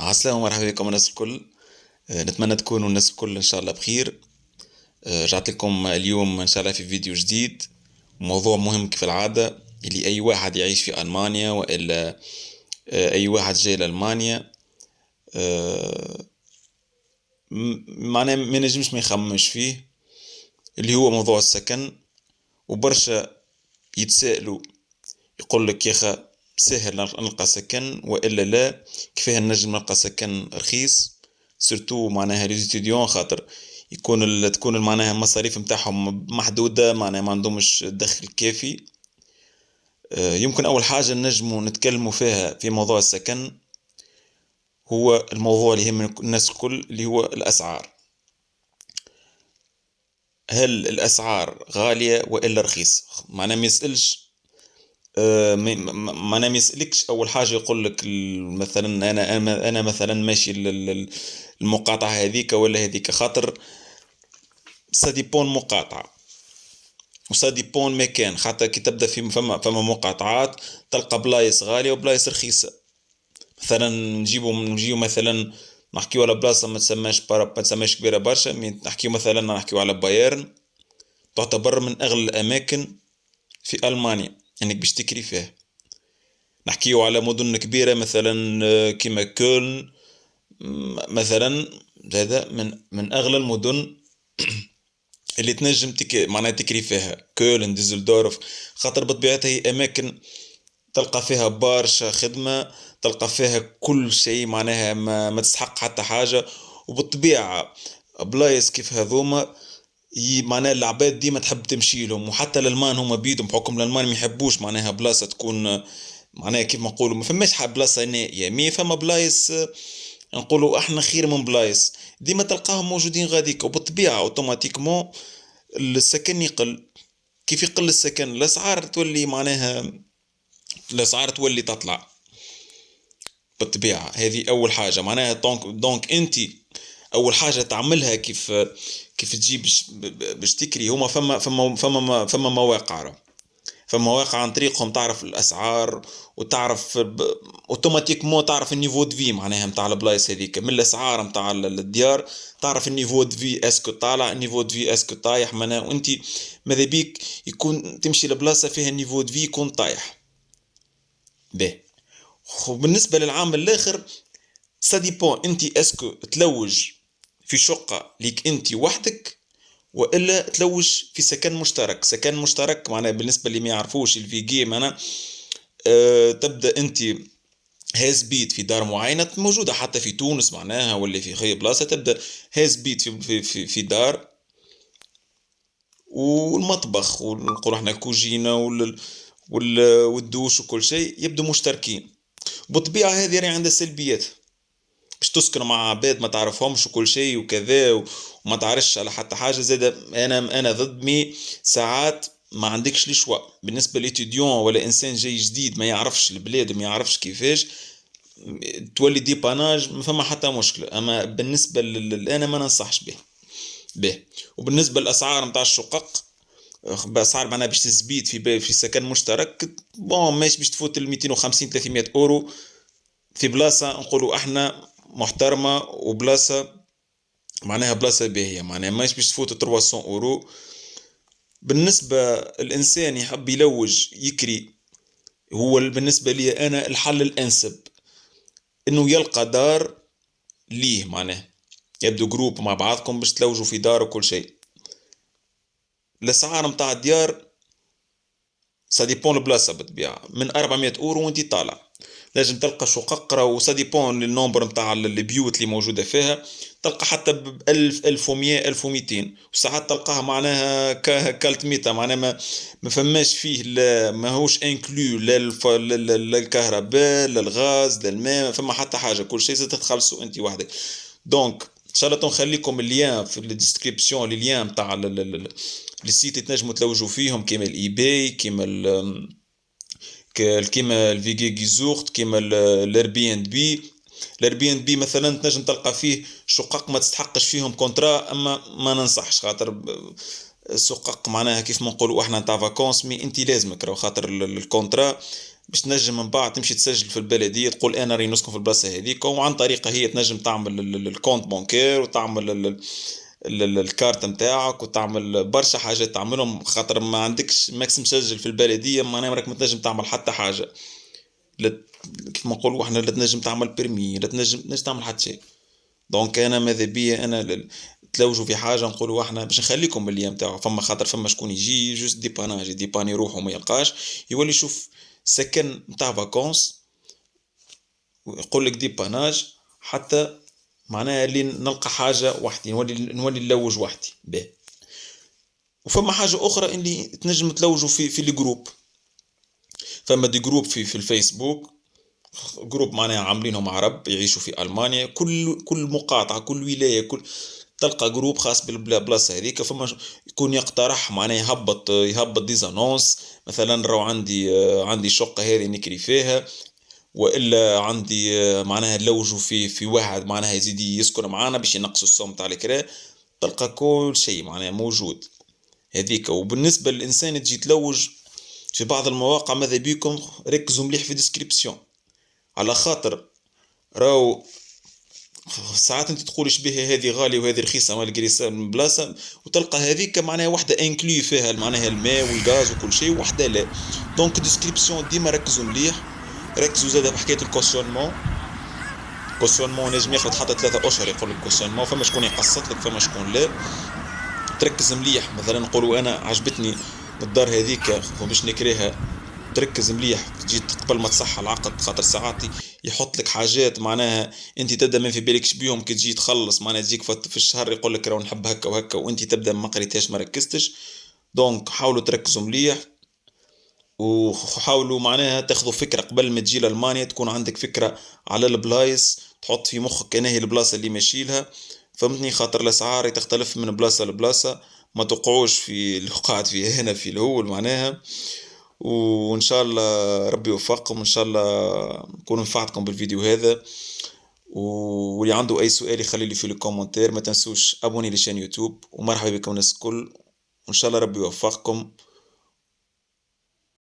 عسلامة ومرحبا بكم الناس الكل. نتمنى تكونوا الناس الكل إن شاء الله بخير. رجعت لكم اليوم إن شاء الله في فيديو جديد. موضوع مهم كيف العادة، اللي أي واحد يعيش في ألمانيا وإلا أي واحد جاي لألمانيا آه، معناه ما نجمش ما يخممش فيه، اللي هو موضوع السكن. وبرشا يتسائلوا، يقول لك يا أخا سهل نلقى سكن وإلا لا؟ كيفاه نجم نلقى سكن رخيص؟ سورتو معناها لي ستوديون، خاطر تكون معناها المصاريف متاعهم محدودة، معناها ما عندهمش الدخل الكافي. يمكن أول حاجة نجموا نتكلموا فيها في موضوع السكن هو الموضوع اللي يهم الناس الكل، اللي هو الأسعار. هل الأسعار غالية وإلا رخيصة؟ معناها ما يسألش، ما انا يسألكش اول حاجه يقول لك مثلا انا مثلا ماشي المقاطعه هذيك ولا هذيك، خاطر سا ديبون مقاطعه وسا ديبون مكان. حتى كي تبدا في فما مقاطعات تلقى بلايص غاليه وبلايص رخيصه. مثلا نجيبو مثلا نحكيو على بلاصه ما تسماش كبيره برشا، نحكيو على بايرن، تعتبر من اغلى الاماكن في المانيا انك باش تكري فيها. نحكيو على مدن كبيرة مثلا كيما كولن مثلا، هذا من أغلى المدن اللي تنجم معناها تكري فيها. كولن، ديزلدورف، خاطر بطبيعتها هي أماكن تلقى فيها برشا خدمة، تلقى فيها كل شيء، معناها ما تستحق حتى حاجة. وبالطبيعة بلايص كيف هذوما معناها العباد ديما تحب تمشي لهم، وحتى الالمان هما بيدهم بحكم الالمان ما يحبوش معناها بلاصه تكون معناها كيف ما نقولوا ما فماش حاب بلاصه نائيه، مي فما بلايص نقولوا احنا خير من بلايص ديما تلقاهم موجودين غاديك. وبالطبيعه اوتوماتيكمون السكن يقل. كيف يقل السكن؟ الاسعار تولي تطلع. بالطبيعه هذه اول حاجه، معناها دونك انت اول حاجه تعملها كيف تجيب باش تكري. هما فما مواقع، فمواقع عن طريقهم تعرف الاسعار، وتعرف اوتوماتيكمون تعرف النيفو دو في معناها نتاع البلايص هذيك من الاسعار نتاع الديار. تعرف النيفو دو في اسكو طالع، النيفو دو في اسكو طايح، معناها وانت ماذا بيك يكون تمشي لبلاصه فيها النيفو دو في يكون طايح به. وبالنسبه للعامل الاخر سا ديبون، انت اسكو تلوج في شقه ليك انت وحدك والا تلوج في سكن مشترك. سكن مشترك معناها بالنسبه اللي ما يعرفوش الفيجي معناها تبدا انت هاز بيت في دار معينه موجوده حتى في تونس معناها ولا في خي بلاصه، تبدا هاز بيت في دار، والمطبخ ونقول احنا كوجينه والدوش وكل شيء يبدو مشتركين. بالطبيعه هذه راهي عندها سلبيات، باش تسكن مع عباد ما تعرفهمش وكل شيء وكذا وما تعرفش على حتى حاجه زاده. انا ضد، مي ساعات ما عندكش لي شوا. بالنسبه لإتيديون ولا انسان جاي جديد ما يعرفش البلاد وما يعرفش كيفاش تولي ديباناج ما فما حتى مشكله. اما بالنسبه انا ما ننصحش به. وبالنسبه للاسعار نتاع الشقق، باسعار معناها باش تزبيد في سكن مشترك، بون ماشي باش تفوت ال 250 300 اورو في بلاصه نقولوا احنا محترمه، وبلاصه معناها بلاصه باهيه، معناها ماش باش تفوت 300 اورو. بالنسبه الانسان يحب يلوج يكري، هو بالنسبه لي انا الحل الانسب انه يلقى دار ليه، معناه يبدو جروب مع بعضكم باش تلوجوا في دار وكل شيء. الاسعار متاع الديار سا ديبون البلاصه بالطبيعه من 400 اورو وانت طالع. لازم تلقى شقق راهو سا ديبون النومبر نتاع البيوت اللي موجوده فيها، تلقى حتى ب 1000 1100 1200، وساعات تلقاها معناها كالتميتا، معناها ما فماش فيه لا ماهوش انكلو لا الكهرباء لا الغاز لا الماء، ما فما حتى حاجه، كل شيء تتخلصوا انت وحدك. دونك ان شاء الله نخليكم اللين في الديسكريبسيون، اللين نتاع السيت اللي تنجموا تلوجوا فيهم كيما الاي باي، كيما الفيجي جيزورت، كيما الاربي ان بي. الاربي ان بي مثلا تنجم تلقى فيه شقق ما تستحقش فيهم كونترا، اما ما ننصحش خاطر السقق معناها كيف ما نقولوا احنا نتاع فاكونس، مي انت لازمك راهو خاطر الكونترا باش تنجم من بعد تمشي تسجل في البلديه، تقول انا راني نسكن في البلاصه هذيك، وعن طريقه هي تنجم تعمل الكونت بانكير، وتعمل الكارت نتاعك، وتعمل برشا حاجات تعملهم، خاطر ما عندكش ماكس مسجل في البلديه معناها راك ما تنجم تعمل حتى حاجه. لا، كيف ما نقولوا احنا، لا تنجم تعمل بيرمي، لا تنجم تعمل حتى شيء. دونك انا ماذا بيا انا تلوجوا في حاجه نقولوا احنا باش نخليكم باللي نتاعو، فما خاطر فما شكون يجي جوست ديباناج، ديباني روحه ما يلقاش، يولي يشوف سكن نتاع فاكونس ويقول لك ديباناج، حتى معناها اللي نلقى حاجه وحدي، نولي نلوج وحدي به. وفما حاجه اخرى اللي تنجم تلوجوا في لي جروب. فما دي جروب في الفيسبوك، جروب معناها عاملينهم عرب يعيشوا في المانيا، كل مقاطعه، كل ولايه، تلقى جروب خاص بالبلاصه هذيك. فما يكون يقترح معناها يهبط ديزانونس، مثلا راهو عندي شقه هذه نكري فيها، والا عندي معناها نلوجوا في واحد معناها يزيد يسكن معانا باش ينقصوا السوم تاع الكرا. تلقى كل شيء معناها موجود هذيك. وبالنسبه للانسان تجي تلوج في بعض المواقع، ماذا بيكم ركزوا مليح في الديسكريبسيون، على خاطر راهو ساعات انت تقول شبيه هذه غاليه وهذه رخيصه مالغري من بلاصه، وتلقى هذيك معناها واحده انكلي فيها معناها الماء والغاز وكل شيء، وحده لا. دونك الديسكريبسيون ديما ركزوا مليح. ركزوا زاد في حكايه الكوسيونمون. كوسيونمون نجم ياخذ حتى 3 اشهر يقول لك كوسيونمون، فما شكون يقسط لك، فما شكون لا. تركز مليح، مثلا نقولوا انا عجبتني الدار هذيك وباش نكريها، تركز مليح تجي قبل ما تصح العقد، خاطر ساعات يحط لك حاجات معناها انت تبدا ما في بالكش بيهم، كي تجي تخلص معناها تجيك في الشهر يقول لك راهو نحب هكا وهكا، وانت تبدا ما قريتهاش ما ركزتش. دونك حاولوا تركزوا مليح، وحاولوا معناها تاخذوا فكره قبل ما تجي لالمانيا، تكون عندك فكره على البلايص، تحط في مخك انا هي البلاصه اللي ماشي لها، فهمتني؟ خاطر الاسعار تختلف من بلاصه لبلاصه، ما تقعوش في اللي وقعت فيه هنا في الاول معناها. وان شاء الله ربي يوفقكم، ان شاء الله نكون نفعتكم بالفيديو هذا. واللي عنده اي سؤال يخلي لي في الكومنتير، ما تنسوش ابوني لشان يوتيوب، ومرحبا بكم الناس الكل، وان شاء الله ربي يوفقكم.